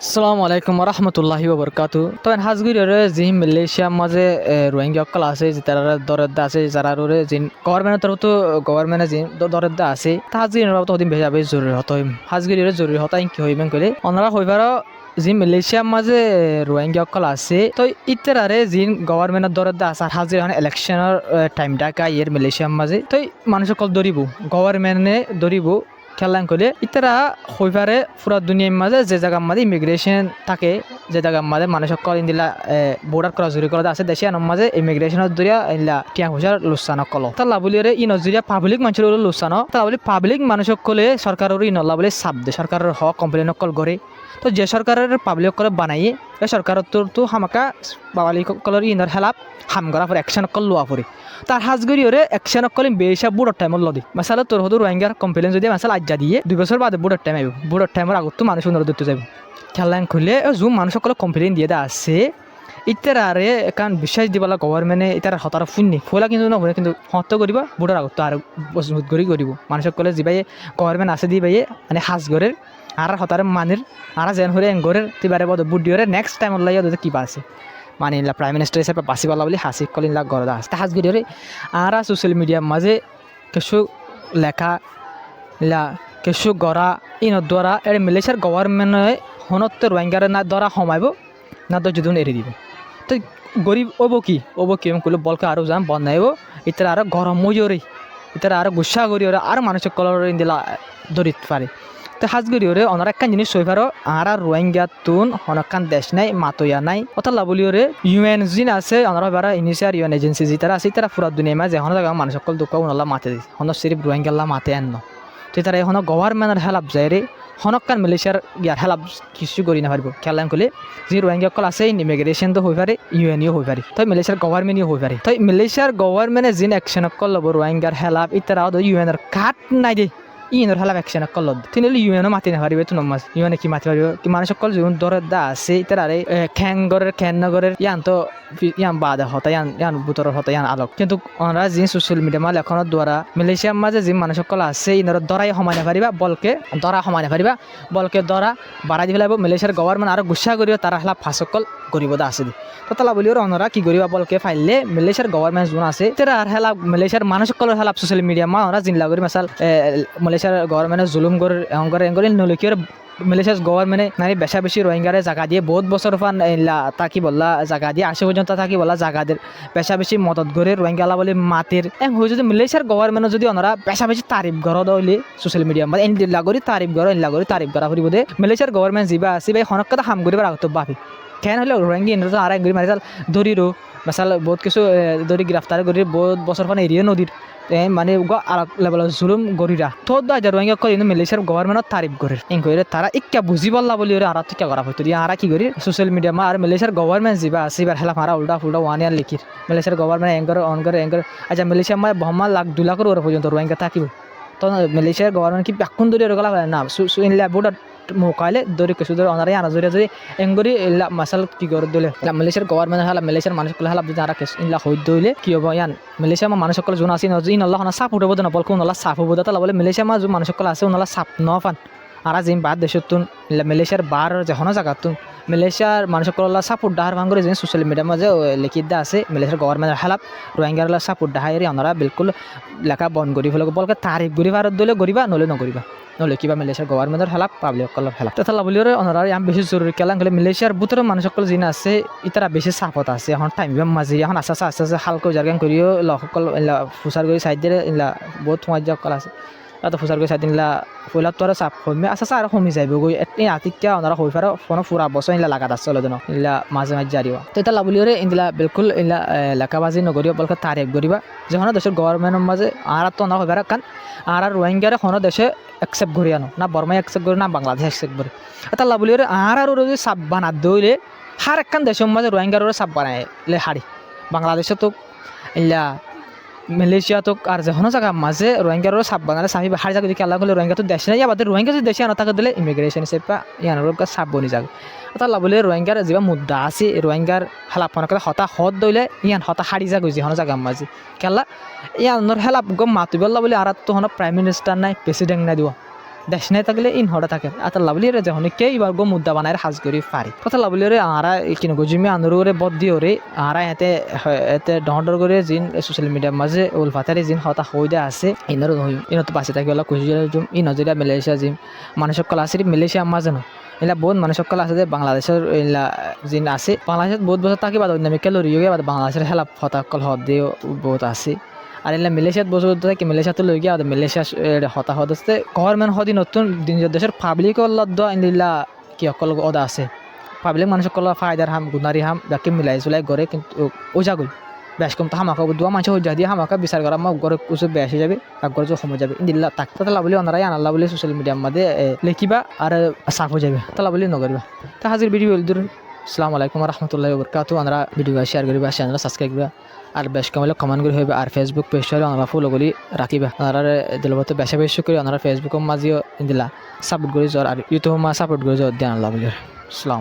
আসসালামু আলাইকুম রহমতুল্লাহি ওবরকাতু। তো হাজগুড়ির যে মালয়েশিয়ার মাঝে রোহিঙ্গা অকল আছে যে তারা দরদ্দা আছে যারা যে গভর্নমেন্টের তরফ তো গভর্নমেন্টে যে দরদ্দা আছে তা হাজগুড়ির বাবদ ওদিন বেশি যাবে জরুরি হতো হাজগুড়ির জরুরি হতা কি হইবেন করে ওনারা হইবার যে মালয়েশিয়ার মাঝে রোহিঙ্গা অকল আছে তো ইতারে যে গভর্নমেন্টের দরদ্দা আছে আর হাজির ইলেকশনের টাইম ডাকা ইয়ের মালয়েশিয়ার মাঝে তো মানুষ সকল দরিব গভর্নমেন্টে দরিব খেলাং করলে ইতারা হইবারে পুরা দুনিয়ার মাঝে যে জায়গার মাঝে ইমিগ্রেশন থাকে যে জায়গার মাঝে মানুষ সকল ইন্দিলা বর্ডার ক্রস জুড়ি করা আছে দেশে আনার মাঝে ইমিগ্রেশনের জরিয়া ইলা টিয়া হুজার লুসানো কল তা লাভলিরে ই নজরিয়া পাবলিক মানুষের লুসানো তা বলি পাবলিক মানুষ সকলে সরকারের ই নল্লা বলে সাপ দে সরকারের হক কমপ্লেন কল করে তো যে সরকারের পাবলিক করে বানাইয়ে সরকারের তো হামাকা পাবলিক কলর ইনর হেলাপ হাম করা পরে অ্যাকশন কল লোয়া পরে তার হাজগরিওরে অ্যাকশন কলিম বেশা বুড়োর টাইমত লদি মাসালা তোর হতো রোহিঙ্গার কমপ্লেন যদি মাসাল আজ্জা দিয়ে 2 বছর বাদে বুড়োর টাইম আইব বুড়োর টাইমের আগত তো মানুষ অনুরোধ দিতে যাবে খেলাং খুলে জুম মানুষ সকলে কমপ্লেন দিয়ে দেওয়া আছে ইতারে কারণ বিশ্বাস দিবলা গভর্নমেন্টে ইতার হতার ফুননি ফলা কিন্তু নবনে কিন্তু হত্য করিব বুড়োর আগত আর মজবুত করি করিব মানুষ সকলে যিবাই গভর্নমেন্ট আছে দিবাই মানে হাজগরের আর হতারে মানের আর যেন হরে এঙ্গরের তিবারে বদ বুডিওরে নেক্সট টাইম লাইয়া দিতে কিবা আছে মানে ইলা প্রাইম মিনিস্টার হিসেবে বাঁচিবালা বলে হাসি কলিনলা গরদা আছে হাজগরিওরে আর সোশ্যাল মিডিয়ার মাঝে কিছু লেখা ইলা কিছু গড়া ইনৰ দ্বারা এর মালয়েশিয়ার গভর্নমেন্টে হনত্ব রোহিঙ্গার না দ্বারা সমাইব না তো যদুন এড়ি দিব তো গরিব ওব কি করলে বলকে আরও যাম বনাইব ইতারা আরও গরম মজুরি ইতারা আরও গুসা করিওরে আর মানুষের কলর ইন্দিলা দরিত পারে তো হাজগরিওরে ওনার একটা জিনিস সইফারও আর রোহিঙ্গা তুন অনেকখান দেশ নাই মাতইয়া নাই অর্থাৎ লাবলিওরে ইউএন জিন আছে ওনারা এবার ইনিশিয়ার ইউএন এজেন্সি যেতারা আছে তারা পুরা দুনিয়া মাঝে এখন জায়গা মানুষ সকল দুঃখ ওনারা মাতে দিছে হন সিরিফ রোহিঙ্গাল্লা মাতে আন তো তারা এখন গভর্নমেন্টের হেল্প যায় রে হনকান মালয়েশিয়ার ইয়ার হেল্প কিছু করি না পারব খেলাম করলে যে রোহিঙ্গা কল আছে ইমিগ্রেশন তো হয়ে পারে ইউএনও হয়ে পারে তো মালয়েশিয়ার গভর্নমেন্টও হয়ে পারে তো মালয়েশিয়ার গভর্নমেন্টে যিন অ্যাকশন কল লব রোহিঙ্গার হেল্প ইতারাও ইউএনের কাট নাই দে ইনৰ হেল্প অ্যাকশন কল তিনি ইউএনও মাতি না পারিবে তো নমাজ ইউএনে কি মাতি পারিব কি মানুষ সকল জীবন দরদা আছে ইতারে খ্যাংগরের খ্যানগরের ইয়ান তো ইয়ান বাদে হতা ইয়ান বুতরের হতা ইয়ান আলোক কিন্তু ওনারা যে সোশ্যাল মিডিয়া মাল এখনের দ্বারা মালয়েশিয়ার মাঝে যে মানুষ সকল আছে ইনর দরাই সমানে পারিবা বলকে দরা সমানে পারিবা বলকে দরা বাড়াই দি ফেলাইব মালয়েশিয়ার গভর্নমেন্ট আর গুসা করিব তারা হেল্প ফাঁসকল করিব দা আছে তো তালা বলিও ওনারা কি করিবা বলকে ফাইলে মালয়েশিয়ার গভর্নমেন্ট যোন আছে তারা আর হেল্প মালয়েশিয়ার মানুষ সকলের হেল্প সোশ্যাল মিডিয়া মা ওরা জিনলা করি মাসাল মালয়েশিয়ার গভর্নমেন্টে জুলুম করে এঙ্গরে নলকির মালয়েশিয়ার গভর্নমেন্টে নারী বেশা বেশি রোহিঙ্গারে জায়গা দিয়ে বহুত বছর ফান তাকি বললা জায়গা দিয়ে আসে পর্যন্ত থাকি বলা জায়গাদের বেশা বেশি মদত করে রোহিঙ্গালা বলে মাতের হয়ে যদি মালয়েশিয়ার গভর্নমেন্ট যদি ওনারা বেশা বেশি তারিফ করা দইলে সোশ্যাল মিডিয়া মানে এনলা করে তারিফ করা ফুরিব দে মালয়েশিয়ার গভর্নমেন্ট যিবা আছে ভাই হনক কথা হাম করিবার আগত বাপি কেন হলে রোহিঙ্গি ইন্দ্র আর এক মারি চাল ধরিরো মাসাল বহুত কিছু ধরি গ্রেফতার করি বহুত বছর ফান এরিয়ে নদীর মানে আর লেভেলের জুলুম গরিরা তো রোহিঙ্গা করে মালয়েশিয়ার গভর্নমেন্টত তারিফ করে এন করে তারা ইক্কা বুঝি পারলা বলি আর টিকা করা হয়তো দিয়ে আর কি করি সোশ্যাল মিডিয়া আর মালয়েশিয়ার গভর্নমেন্ট যিবা আছে এবার হেলা মারা উল্টা ফুল্টা ওয়ান ইয়ার লিখির মালয়েশিয়ার গভর্নমেন্ট এঙ্গর আচ্ছা মালয়েশিয়া মানে বহমা লাখ 2 লাখের ওর পর্যন্ত রোহিঙ্গা থাকিব তো মালয়েশিয়ার গভর্নমেন্ট কি এখন ধরে গলা না ইনলা বোর্ডার মোকাইলে ধরে কিছু ধরে অনারাই আনা জড়িয়ে যদি এঙ্গরি ইল্লা মাসাল কি করে দিলে মালয়েশিয়ার গভর্নমেন্ট হালা মালয়েশিয়ার মানুষগুলো হালা যদি আর ইনলা হই দইলে কি হবো ইয়ান মালয়েশিয়ার মানুষগুলো যোন আছে ইন আল্লাহ সাপ উঠবো না বলকো নলা সাপ হবো তাহলে বলে মালয়েশিয়ার মা যে মানুষগুলো আছে ওনারা সাপ ন ফান আর জিম বাদ দেশতুন মালয়েশিয়ার বার যখন জায়গাতুন মালয়েশিয়ার মানুষগুলো সাপোর্ট ডাহার ভাঙ করে যে সোশ্যাল মিডিয়ার মাঝে লিখিত দা আছে মালয়েশিয়ার গভর্নমেন্টের হেল্প রোহিঙ্গার সাপোর্ট ডাহাই ওনারা বিলকুল লেখা বন্ধ করি ফেলে বলকে তারিফ করি ভারত দিলে করিবা নলে নকরিবা নলে কিবা মালয়েশিয়ার গভর্নমেন্টের হেল্প পাবলিক কল হেল্প তথা বলিও ওনারা ইয়াম বেশি জরুরি কেলাং হলে মালয়েশিয়ার বুতর মানুষসকল যিনি আছে ইতারা বেশি চাপত আছে এখন টাইম মাঝে এখন আস্তে আস্তে হালকা জার্গান করিও লোকসকল ফুচার করে সাইড দিয়ে বহুত সমাজসকল আছে তাতে ফুচার করে সাইড দিনলা পয়লা তো আর চাপ কমে আস্তে আর কমি যাইব গই আতিকা ওনারা হয়ে পারে ফোন ফুরা বছর ইলা লাগাত আছে চলে দিন ইলা মাঝে মাঝে জারিবা তো এটা লাবলিওরে ইলা বিলকুল ইলা লেখাবাজি নগরিয়া বলকে তারিফ করিবা যখন দেশের গভর্নমেন্টের মাঝে আর তো না হইবার কারণ আর রোহিঙ্গারে কোনো দেশে একসেপ্ট করি আনো না বর্মাই একসেপ্ট করি না বাংলাদেশ একসেপ্ট করি এটা লাবলিওরে আর যদি সাপ বানা দইলে হার একখান দেশের মাঝে রোহিঙ্গার সাপ বানাইলে হারি বাংলাদেশে তো ইলা মালয়েশিয়া তো আর যখন জায়গা মাঝে রোহিঙ্গার সাপ বানালে সাপি হার জায়গা যদি আল্লাহ করলে রোহিঙ্গা তো দেশে নাই আবার রোহিঙ্গা যদি দেশে আনা তাকে দিলে ইমিগ্রেশন হিসেবে ইয়ানোর সাপ বনি যাবে তাহলে বলে রোহিঙ্গার যা মুদ্রা আছে রোহিঙ্গার হেলাপ মনে করে হতা হত দইলে ইয়ান হতা হারি যা গেছে হন জায়গা মাঝে খেলা ইয়ানোর হেলাপ গম মাতিবল্লা বলে আর তো হন প্রাইম মিনিস্টার নাই প্রেসিডেন্ট নাই দিব দেশ নাই থাকলে ইন হড়া থাকে আতা লাভলিরে যখন কে এবার গো মুদ্দা বানায় হাজ করি পারি কথা লাভলিরে আরা কিনো গজিমে আন্দরে বদ্দি ওরে আরা এতে এতে ডর করে জিন সোশ্যাল মিডিয়ার মাঝে উল ফাতারি জিন হতা হইদা আছে ইনর ইনত পাশে থাকে ওলা কুশি জুম ই নজরিয়া মালয়েশিয়া জিম মানুষক কলা আছে মালয়েশিয়া মাঝে ন এলা বহুত মানুষক কলা আছে যে বাংলাদেশের এলা জিন আছে বাংলাদেশত বহুত বছর থাকি বাদ অন্য ক্যালোরি হয়ে বাদ বাংলাদেশের হেলা হতা কল হদ দিয়ে বহুত আছে আর এলা মালয়েশিয়াত বছর থাকে মালয়েশিয়াতে লই গিয়া মালয়েশিয়া হতা হদ আছে গভর্নমেন্ট হদি নতুন দেশের পাবলিক লদ্দ ইনদিল্লা কি অকল অদা আছে পাবলিক মানুষের কলা ফায়দার হাম গুনারি হাম বাকি মিলাই চলাই গড়ে কিন্তু ওজা গই বেশ কম তো হামাকা দোয়া মানুষ হয়ে দিয়ে হামাকা বিচার করা আমার গড়ে কিছু বেশি যাবে আর গড়ে সময় যাবে ইনদিল্লা তাক তালা বলি অনারাই আনাল্লা বলে সোশ্যাল মিডিয়ার মধ্যে লিখিবা আর সাফ হয়ে যাবে তালা বলি নগরিবা তা হাজির ভিডিও দূর আসসালামু আলাইকুম রহমতুল্লাহ বরকাতু আমরা ভিডিও শেয়ার করিবা চ্যানেল সাবস্ক্রাইব করিবা আর বেশ কমলে কমেন্ট করে হইবে আর ফেসবুক পেজটা আমরা ফলো করি রাখিবা আর দিলবতে বেশি বেশি করে আমরা ফেসবুকের মাঝেও ইনদিল্লা সাপোর্ট করি আর ইউটিউব মা সাপোর্ট করি দেন আল্লাহ বলি আসসালাম